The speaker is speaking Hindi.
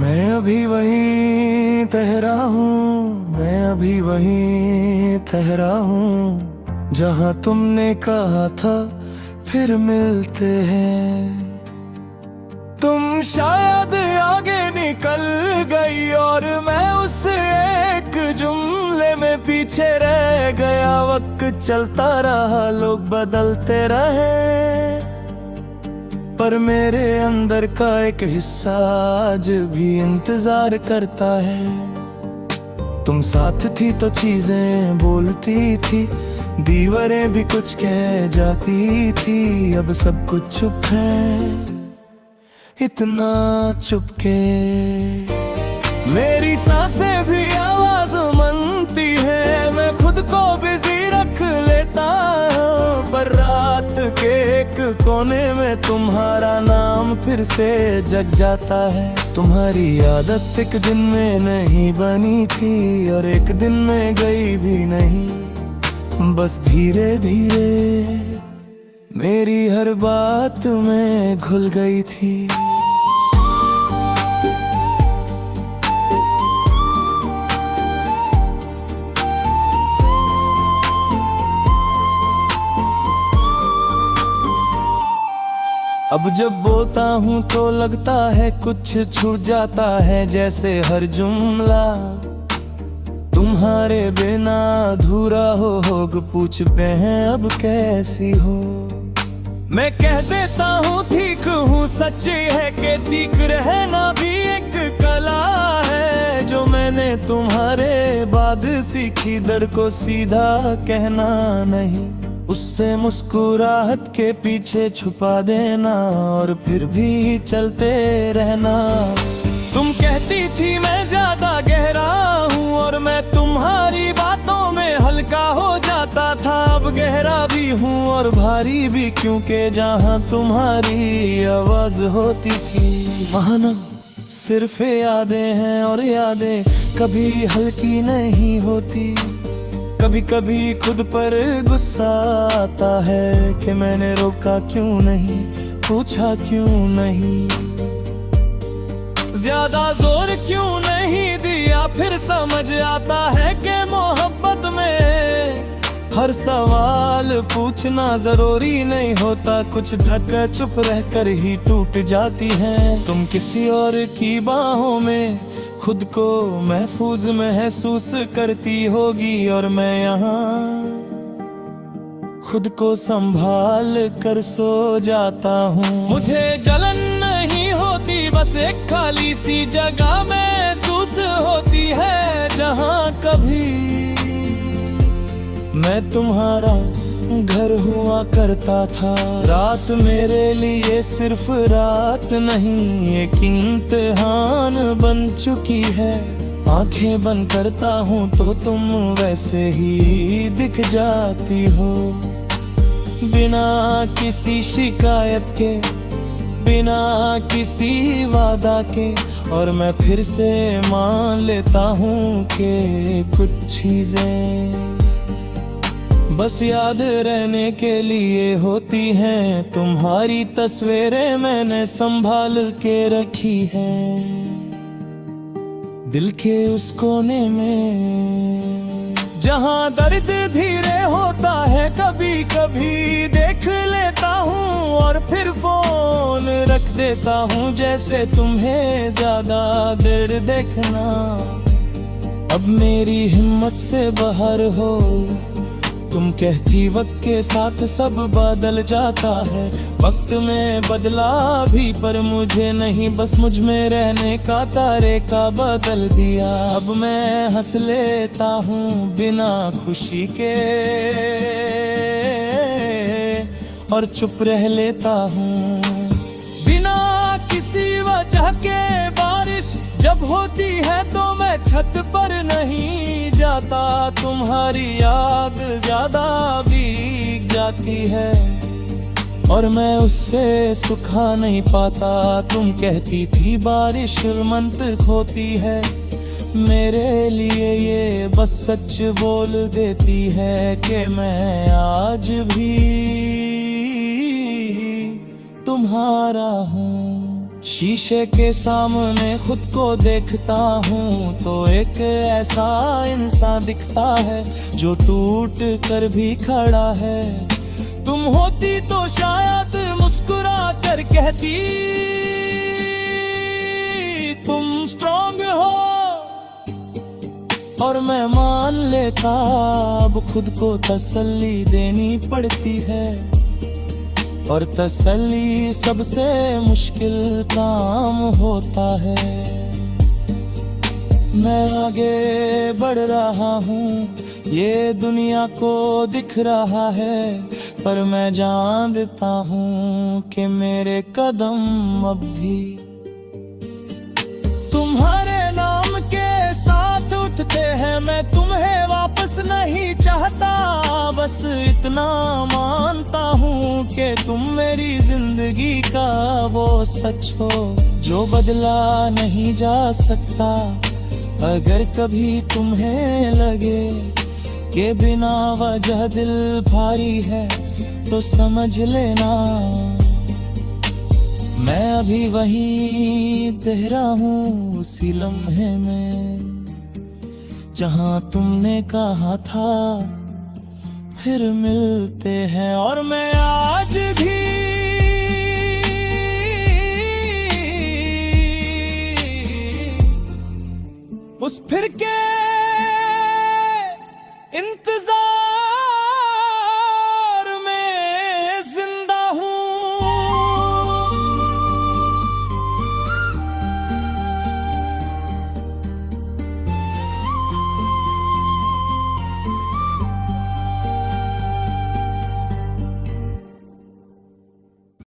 मैं अभी वहीं ठहरा हूँ, मैं अभी वहीं ठहरा हूँ, जहाँ तुमने कहा था फिर मिलते हैं। तुम शायद आगे निकल गई और मैं उस एक जुमले में पीछे रह गया। वक्त चलता रहा, लोग बदलते रहे, पर मेरे अंदर का एक हिस्सा आज भी इंतजार करता है। तुम साथ थी तो चीजें बोलती थी, दीवारें भी कुछ कह जाती थी। अब सब कुछ चुप है, इतना चुप के मेरी सांसें भी आवाज मनती है। मैं खुद को बिजी रख लेता हूँ, पर रात के एक कोने में तुम्हारा नाम फिर से जग जाता है। तुम्हारी आदत एक दिन में नहीं बनी थी और एक दिन में गई भी नहीं। बस धीरे धीरे मेरी हर बात में घुल गई थी। अब जब बोलता हूँ तो लगता है कुछ छूट जाता है, जैसे हर जुमला तुम्हारे बिना अधूरा हो। पूछते हैं अब कैसी हो, मैं कह देता हूँ ठीक हूँ। सच है कि ठीक रहना भी एक कला है, जो मैंने तुम्हारे बाद सीखी। दर्द को सीधा कहना नहीं, उससे मुस्कुराहट के पीछे छुपा देना और फिर भी चलते रहना। तुम कहती थी मैं ज्यादा गहरा हूँ और मैं तुम्हारी बातों में हल्का हो जाता था। अब गहरा भी हूँ और भारी भी, क्योंकि जहाँ तुम्हारी आवाज होती थी वहाँ सिर्फ यादें हैं, और यादें कभी हल्की नहीं होती। कभी कभी खुद पर गुस्सा आता है कि मैंने रोका क्यों नहीं, पूछा क्यों नहीं, ज्यादा जोर क्यों नहीं दिया। फिर समझ आता है कि मोहब्बत में हर सवाल पूछना जरूरी नहीं होता। कुछ धड़कन चुप रहकर ही टूट जाती है। तुम किसी और की बाहों में खुद को महफूज महसूस करती होगी, और मैं यहाँ खुद को संभाल कर सो जाता हूँ। मुझे जलन नहीं होती, बस एक खाली सी जगह महसूस होती है, जहाँ कभी मैं तुम्हारा घर हुआ करता था। रात मेरे लिए सिर्फ रात नहीं, एक इम्तिहान बन चुकी है। आंखें बंद करता हूँ तो तुम वैसे ही दिख जाती हो, बिना किसी शिकायत के, बिना किसी वादा के। और मैं फिर से मान लेता हूँ कि कुछ चीजें बस याद रहने के लिए होती हैं। तुम्हारी तस्वीरें मैंने संभाल के रखी हैं दिल के उस कोने में, जहाँ दर्द धीरे होता है। कभी कभी देख लेता हूँ और फिर फोन रख देता हूँ, जैसे तुम्हें ज्यादा देर देखना अब मेरी हिम्मत से बाहर हो। तुम कहती वक्त के साथ सब बदल जाता है, वक्त में बदला भी पर मुझे नहीं, बस मुझ में रहने का तरीका बदल दिया। अब मैं हंस लेता हूँ बिना खुशी के और चुप रह लेता हूँ बिना किसी वजह के। बारिश जब होती है तो मैं छत पर नहीं जाता, तुम्हारी याद ज्यादा भीग जाती है और मैं उससे सुखा नहीं पाता। तुम कहती थी बारिश मंतक होती है, मेरे लिए ये बस सच बोल देती है कि मैं आज भी तुम्हारा हूँ। शीशे के सामने खुद को देखता हूँ तो एक ऐसा इंसान दिखता है जो टूट कर भी खड़ा है। तुम होती तो शायद मुस्कुरा कर कहती तुम स्ट्रांग हो, और मैं मान लेता। अब खुद को तसल्ली देनी पड़ती है, और तसल्ली सबसे मुश्किल काम होता है। मैं आगे बढ़ रहा हूँ, ये दुनिया को दिख रहा है, पर मैं जान देता हूँ कि मेरे कदम अब भी तुम्हारे नाम के साथ उठते हैं। मैं तुम्हें वापस नहीं चाहता, बस इतना मानता हूँ कि तुम मेरी जिंदगी का वो सच हो जो बदला नहीं जा सकता। अगर कभी तुम्हें लगे कि बिना वजह दिल भारी है तो समझ लेना मैं अभी वहीं तेरा हूँ, उसी लम्हे में जहाँ तुमने कहा था फिर मिलते हैं। और मैं आज भी उस फिर के